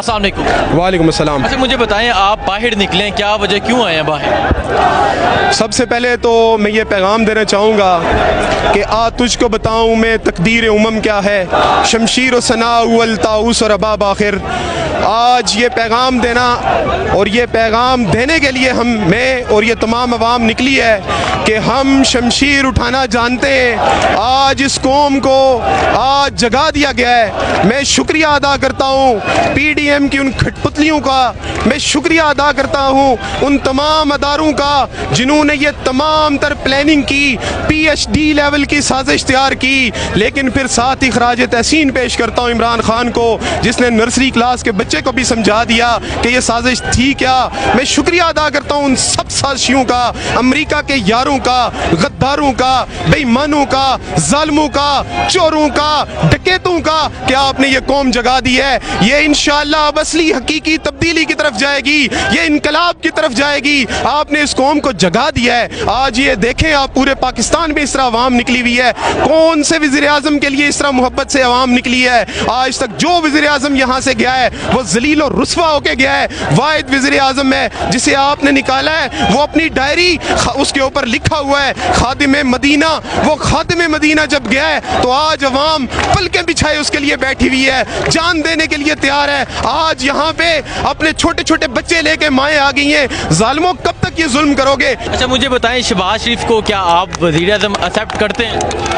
अस्सलाम वालेकुम। वालेकुम अस्सलाम। अच्छा मुझे बताएं, आप बाहर निकलें, क्या वजह, क्यों आए हैं बाहर? सबसे पहले तो मैं ये पैगाम देना चाहूँगा कि आज तुझको बताऊँ मैं तकदीर उमम क्या है, शमशीर व सना अव्वल ताऊस और अबाब आखिर। आज ये पैगाम देना और ये पैगाम देने के लिए मैं और ये तमाम अवाम निकली है कि हम शमशीर उठाना जानते हैं। आज इस कौम को आज जगा दिया गया है। मैं शुक्रिया अदा करता हूँ PDM की उन खटपुतलियों का, मैं शुक्रिया अदा करता हूँ उन तमाम अदारों का जिन्होंने ये तमाम तर प्लानिंग की, PhD लेवल की साजिश तैयार की। लेकिन फिर साथ ही खराज तहसीन पेश करता हूँ इमरान खान को, जिसने नर्सरी क्लास के बच्चे को भी समझा दिया कि ये साजिश थी क्या। मैं शुक्रिया अदा करता हूँ उन सब साजिशों का, अमेरिका के यारों का, गद्दारों का, बेईमानों का, जालिमों का, चोरों का, डकैतों का, कि आपने ये कौम जगा दी है। ये इंशाअल्लाह अब असली हकीकी तब्दीली की तरफ जाएगी, ये इनकलाब की तरफ जाएगी। आपने इस कौम को जगा दिया है। आज ये देखें आप, पूरे पाकिस्तान में इस तरह अवाम निकली हुई है। कौन से वज़ीर आज़म के लिए इस तरह मोहब्बत से अवाम निकली है? आज तक जो वज़ीर आज़म यहाँ से गया है वो जलील और रुस्वा होके गया है। वाहिद वज़ीर आज़म है जिसे आपने निकाला है, वो अपनी डायरी उसके ऊपर लिखा हुआ है खादिम मदीना। वो खादिम मदीना जब गया है तो आज अवाम पलकें बिछाए उसके लिए बैठी हुई है, जान देने के लिए तैयार है। आज यहाँ पे अपने छोटे छोटे बच्चे लेके माएँ आ गई हैं। जालिमों कब तक ये जुल्म करोगे? अच्छा मुझे बताएं, शहबाज शरीफ को क्या आप वज़ीर आज़म एक्सेप्ट करते हैं?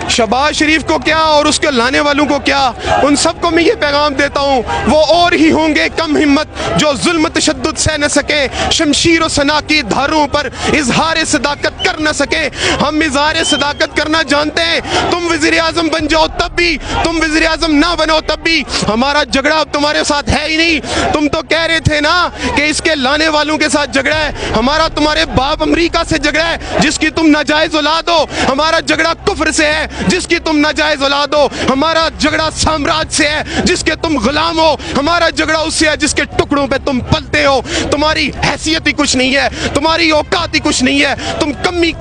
शहबाज शरीफ को क्या और उसके लाने वालों को क्या, उन सबको मैं ये पैगाम देता हूँ, वो और ही होंगे कम हिम्मत जो जुल्म तशद्दुद सह न सके, शमशीर और सना की धारों पर इजहार सदाकत कर न सके। हम इजहार सदाकत करना जानते हैं। तुम वज़ीर आज़म बन जाओ तब भी, तुम वज़ीर आज़म ना बनो तब भी हमारा झगड़ा अब तुम्हारे साथ है ही नहीं। तुम तो कह रहे थे ना कि इसके लाने वालों के साथ झगड़ा है। हमारा तुम्हारे बाप अमेरिका से झगड़ा है जिसकी तुम नाजायज औलाद हो। हमारा झगड़ा कुफ्र से है जिसकी तुम नाजायज औलाद हो। हमारा झगड़ा साम्राज्य से है जिसके तुम गुलाम हो। हमारा झगड़ा उससे है जिसके टुकड़ों पे तुम पलते हो। तुम्हारी हैसियत ही कुछ नहीं है, तुम्हारी औकात ही कुछ नहीं है। तुम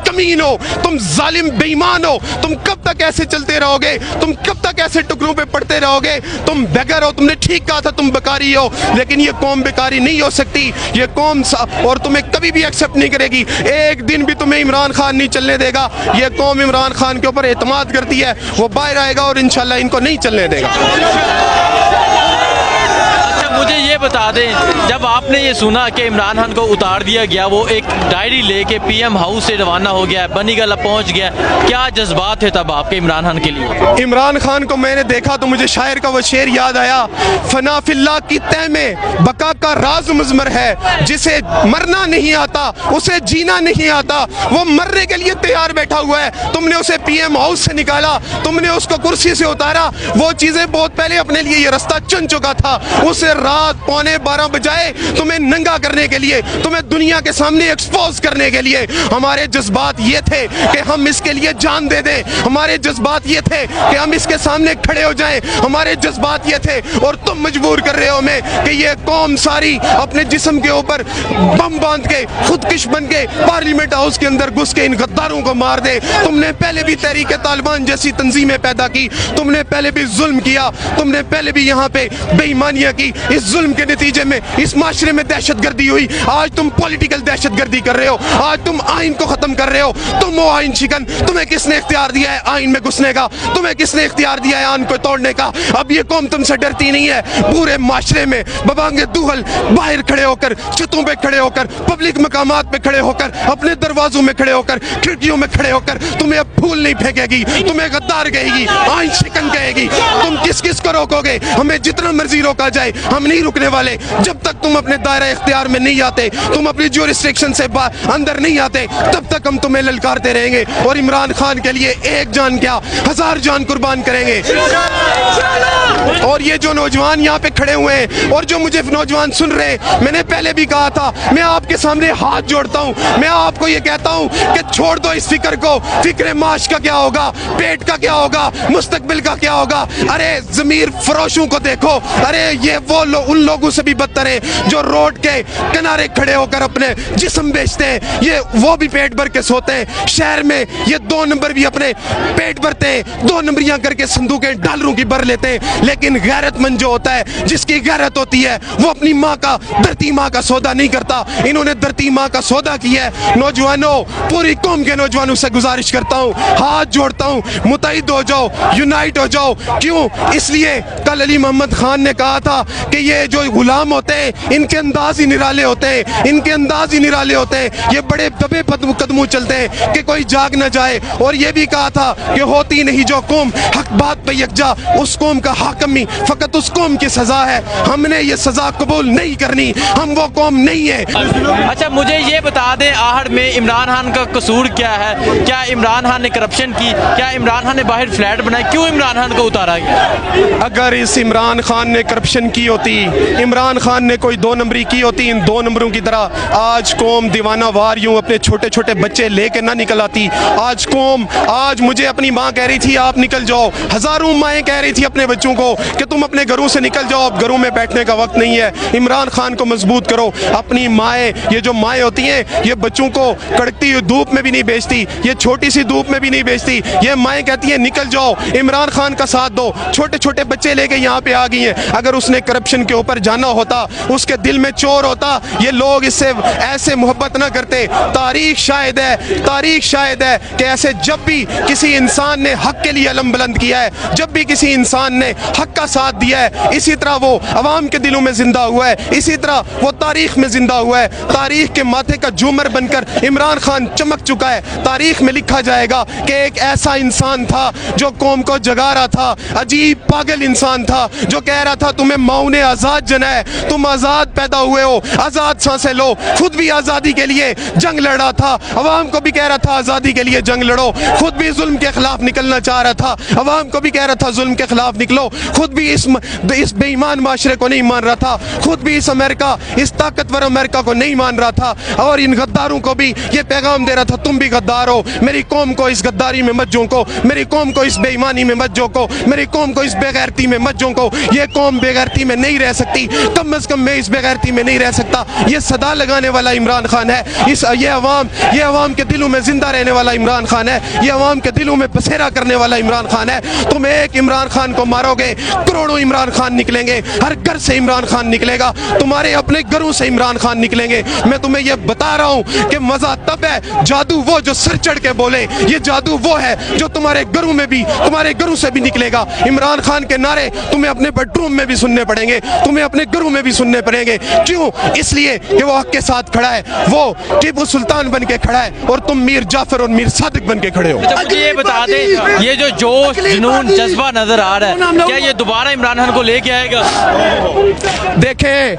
कमीन हो, तुम जालिम बेईमान हो। तुम कब तक ऐसे चलते रहोगे? तुम कब तक ऐसे टुकड़ों पे पड़ते रहोगे? तुम बेगर हो। तुमने ठीक कहा था तुम बेकारी हो, लेकिन ये कौम बेकारी नहीं हो सकती। ये कौम और तुम्हें कभी भी एक्सेप्ट नहीं करेगी। एक दिन भी तुम्हें इमरान खान नहीं चलने देगा। ये कौम इमरान खान के ऊपर एतमाद करती है, वो बाहर आएगा और इंशाल्लाह इनको नहीं चलने देगा। मुझे ये बता दें, जब आपने ये सुना कि इमरान खान को उतार दिया गया, वो एक डायरी लेके PM हाउस से रवाना हो गया, बनी गला पहुंच गया, क्या जज्बात थे तब आपके इमरान खान के लिए? इमरान खान को मैंने देखा तो मुझे शायर का वो शेर याद आया, फना फिल्लाह की तह में बका का राज मुज़मर है, जिसे मरना नहीं आता उसे जीना नहीं आता। वो मरने के लिए तैयार बैठा हुआ है। तुमने उसे PM हाउस से निकाला, तुमने उसको कुर्सी से उतारा। वो चीजें बहुत पहले अपने लिए ये रास्ता चुन चुका था। उसे रात 11:15 बजाए तुम्हें नंगा करने के लिए, तुम्हें दुनिया के सामने एक्सपोज करने के लिए। हमारे जज्बात ये थे कि हम इसके लिए जान दे दें। हमारे जज्बात ये थे कि हम इसके सामने खड़े हो जाएं। हमारे जज्बात ये थे, और तुम मजबूर कर रहे हो हमें कि ये कौम सारी अपने जिस्म के ऊपर बम बांध के खुदकुश बन के पार्लियामेंट हाउस के अंदर घुस के इन गद्दारों को मार दे। तुमने पहले भी तहरीक तालिबान जैसी तंजीमें पैदा की, तुमने पहले भी जुल्म किया, तुमने पहले भी यहाँ पे बेईमानियां की। इस जुल्म के नतीजे में इस माशरे में दहशतगर्दी हुई। आज तुम पॉलिटिकल दहशतगर्दी कर रहे हो, आज तुम आइन को खत्म कर रहे हो। तुम हो आइन शिकन। तुम्हें किसने इख्तियार दिया है आइन में घुसने का? तुम्हें किसने इख्तियार दिया है आइन को तोड़ने का? अब ये कौम तुमसे डरती नहीं है। पूरे माशरे में बबांगे दुहल बाहर खड़े होकर, छतों पे खड़े होकर, पब्लिक मकामात पे खड़े होकर, अपने दरवाजों में खड़े होकर, खिड़कियों में खड़े होकर तुम्हें अब फूल नहीं फेंकेगी, तुम्हें गद्दार कहेगी, आइन शिकन कहेगी। तुम किस किस को रोकोगे? हमें जितना मर्जी रोका जाए हम नहीं रुकने वाले। जब तक तुम अपने दायरा इख्तियार में नहीं आते, तुम अपनी ज्यूरिस्डिक्शन से अंदर नहीं आते, तब तक हम तुम्हें ललकारते रहेंगे। और इमरान खान के लिए एक जान क्या 1000 जान कुर्बान करेंगे। और ये जो नौजवान यहाँ पे खड़े हुए हैं और जो मुझे नौजवान सुन रहे हैं, मैंने पहले भी कहा था, मैं आपके सामने हाथ जोड़ता हूँ, मैं आपको ये कहता हूँ कि छोड़ दो इस फिक्र को। फिक्र माश का क्या होगा, पेट का क्या होगा, मुस्तकबिल का क्या होगा? अरे ज़मीर फरोशों को देखो, अरे ये वो उन लोगों से भी बदतर है जो रोड के किनारे खड़े होकर अपने जिस्म बेचते हैं। ये वो भी पेट भर के सोते हैं। शहर में ये 2 नंबर भी अपने पेट भरते हैं, 2 नंबरियां करके संदूकें डॉलरों की भर लेते हैं, لیکن غیرت مند جو ہوتا ہے, جس کی غیرت ہوتی ہے, وہ اپنی ماں کا, دھرتی ماں کا سودا نہیں کرتا. انہوں نے دھرتی ماں کا سودا کیا ہے. نوجوانوں, پوری قوم کے نوجوانوں سے گزارش کرتا ہوں, ہاتھ جوڑتا ہوں, متحد ہو جاؤ, یونائٹ ہو جاؤ. کیوں؟ اس لیے کل علی محمد خان نے کہا تھا کہ یہ جو غلام ہوتے ہیں ان کے انداز ہی نرالے ہوتے ہیں, ان کے انداز ہی نرالے ہوتے ہیں, یہ بڑے دبے قدموں چلتے ہیں کہ کوئی جاگ نہ جائے. اور یہ بھی کہا تھا کہ ہوتی نہیں جو قوم حق بات پہ یکجا, اس قوم کا حاکم ہی فقط اس قوم کی سزا ہے. ہم نے یہ سزا قبول نہیں کرنی, ہم وہ قوم نہیں ہے. اچھا مجھے یہ بتا دیں, آہڑ میں عمران خان کا قصور کیا ہے؟ کیا عمران خان نے کرپشن کی؟ کیا عمران خان نے باہر فلیٹ بنائے؟ کیوں عمران خان کو اتارا گیا؟ اگر اس عمران خان نے کرپشن کی ہوتی, عمران خان نے کوئی 2 نمبری کی ہوتی, ان 2 نمبروں کی طرح آج قوم دیوانہ وار یوں اپنے چھوٹے چھوٹے بچے لے کے نہ نکل آتی. آج قوم, آج مجھے اپنی ماں کہہ رہی تھی آپ نکل جاؤ, ہزاروں مائیں کہہ رہی تھی اپنے بچوں کو کہ تم اپنے گھروں سے نکل جاؤ, اب گھروں میں بیٹھنے کا وقت نہیں ہے. عمران خان کو مضبوط کرو. اپنی مائیں, یہ جو مائیں ہوتی ہیں یہ بچوں کو کڑکتی ہوئی دھوپ میں بھی نہیں بیچتی, یہ چھوٹی سی دھوپ میں بھی نہیں بیچتی. یہ مائیں کہتی ہیں نکل جاؤ, عمران خان کا ساتھ دو. چھوٹے چھوٹے بچے لے کے یہاں پہ آ گئی ہیں. اگر اس نے کرپشن کے اوپر جانا ہوتا, اس کے دل میں چور ہوتا, یہ لوگ اس سے ایسے محبت نہ کرتے. تاریخ شاہد ہے, تاریخ شاہد ہے کہ ایسے جب بھی کسی انسان نے حق کے لیے علم بلند کیا ہے, جب بھی کسی انسان نے حق کا ساتھ دیا ہے, اسی طرح وہ عوام کے دلوں میں زندہ ہوا ہے, اسی طرح وہ تاریخ میں زندہ ہوا ہے. تاریخ کے ماتھے کا جھومر بن کر عمران خان چمک چکا ہے. تاریخ میں لکھا جائے گا کہ ایک ایسا انسان تھا جو قوم کو جگا رہا تھا, عجیب پاگل انسان تھا جو کہہ رہا تھا تمہیں ماؤں نے آزاد جنا ہے, تم آزاد پیدا ہوئے ہو, آزاد سانسیں لو. خود بھی آزادی کے لیے جنگ لڑ رہا تھا, عوام کو بھی کہہ رہا تھا آزادی کے لیے جنگ لڑو. خود بھی ظلم کے خلاف نکلنا چاہ رہا تھا, عوام کو بھی کہہ رہا تھا ظلم کے خلاف نکلو. خود بھی اس بے ایمان معاشرے کو نہیں مان رہا تھا, خود بھی اس امریکہ, اس طاقتور امریکہ کو نہیں مان رہا تھا, اور ان غداروں کو بھی یہ پیغام دے رہا تھا تم بھی غدار ہو. میری قوم کو اس غداری میں مت جھونکو, میری قوم کو اس بے ایمانی میں مت جھونکو, میری قوم کو اس بے غیرتی میں مت جھونکو. یہ قوم بے غیرتی میں نہیں رہ سکتی, کم از کم میں اس بے غیرتی میں نہیں رہ سکتا. یہ صدا لگانے والا عمران خان ہے, یہ عوام کے دلوں میں زندہ رہنے والا عمران خان ہے, یہ عوام کے دلوں میں پسیرا کرنے والا عمران خان ہے. تم ایک عمران خان کو مارو گے, کروڑوں عمران خان نکلیں گے, ہر گھر سے عمران خان نکلے گا, تمہارے اپنے گھروں سے عمران خان نکلیں گے. میں تمہیں یہ بتا رہا ہوں کہ مزہ تب ہے, جادو وہ جو سر چڑھ کے بولے, یہ جادو وہ ہے جو تمہارے گھروں میں بھی, تمہارے گھروں سے بھی نکلے گا. عمران خان کے نعرے تمہیں اپنے بیڈ روم میں بھی سننے پڑیں گے, تمہیں اپنے گھروں میں بھی سننے پڑیں گے. کیوں؟ اس لیے کہ وہ حق کے ساتھ کھڑا ہے, وہ ٹیپو سلطان بن کے کھڑا ہے, اور تم میر جعفر اور میر صادق بن کے کھڑے ہو. مجھے یہ بتا دیں, یہ جو جوش, جنون, جذبہ نظر آ رہا ہے, کیا یہ دوبارہ عمران خان کو لے کے آئے گا؟ دیکھیں,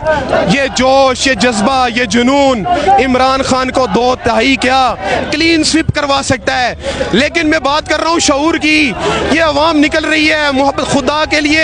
یہ جوش, یہ جذبہ, یہ جنون عمران خان کو 2/3 کیا کلین سویپ کروا سکتا ہے, لیکن میں بات کر رہا ہوں شعور کی. یہ عوام نکل رہی ہے محبت خدا کے لیے.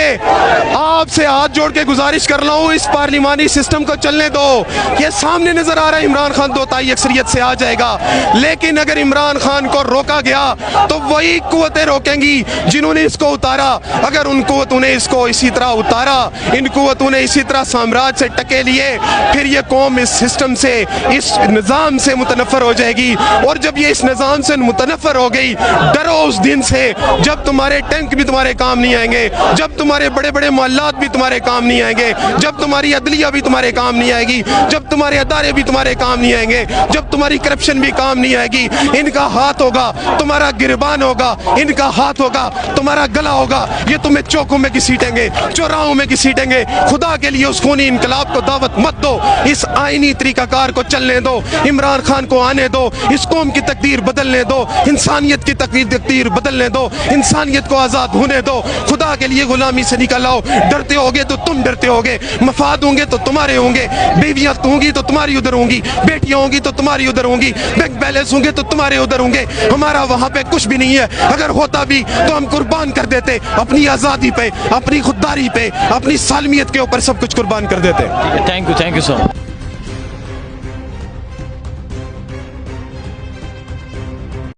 آپ سے ہاتھ جوڑ کے گزارش کر رہا ہوں, اس پارلیمانی سسٹم کو چلنے دو. یہ سامنے نظر آ رہا ہے عمران خان 2/3 اکثریت سے آ جائے گا, لیکن اگر عمران خان کو روکا گیا تو وہی قوتیں روکیں گی جنہوں نے اس کو اتارا. اگر ان قوتوں نے اس کو اسی طرح اتارا, ان قوتوں نے اسی طرح سامراج سے ٹکے لیے, پھر یہ قوم اس سسٹم سے, اس نظام سے متنفر ہو جائے گی. اور جب یہ اس نظام سے متنفر ہو گئی, ڈرو اس دن سے جب تمہارے ٹینک بھی تمہارے کام نہیں آئیں گے, جب تمہارے بڑے بڑے محلات بھی تمہارے کام نہیں آئیں گے, جب تمہاری عدلیہ بھی تمہارے کام نہیں آئے گی, جب تمہارے ادارے بھی تمہارے کام نہیں آئیں گے, جب تمہاری کرپشن بھی کام نہیں آئے گی. ان کا ہاتھ ہوگا تمہارا گربان ہوگا, ان کا ہاتھ ہوگا تمہارا گلا ہوگا. یہ تمہیں چوکوں میں گھسیٹیں گے, چوراہوں میں گھسیٹیں گے. خدا کے لیے اس خونی انقلاب کو دعوت مت دو, اس آئینی طریقہ کار کو چلنے دو, عمران خان کو آنے دو, اس قوم کی تقدیر بدلنے دو, انسانیت کی تقدیر بدلنے دو, انسانیت کو آزاد ہونے دو. خدا کے لیے غلامی سے نکل آؤ. ڈرتے ہوگے تو تم ڈرتے ہوگے, مفاد ہوں گے تو تمہارے ہوں گے, بیویاں ہوں گی تو تمہاری ادھر ہوں گی, بیٹیاں ہوں گی تو تمہاری ادھر ہوں گی, بینک بیلنس ہوں گے تو تمہارے ادھر ہوں گے. ہمارا وہاں پہ کچھ بھی نہیں ہے. اگر ہوتا بھی تو ہم قربان کر دیتے اپنی آزادی پہ, اپنی خودداری پہ, اپنی سالمیت کے اوپر سب کچھ قربان کر دیتے. Thank you so much.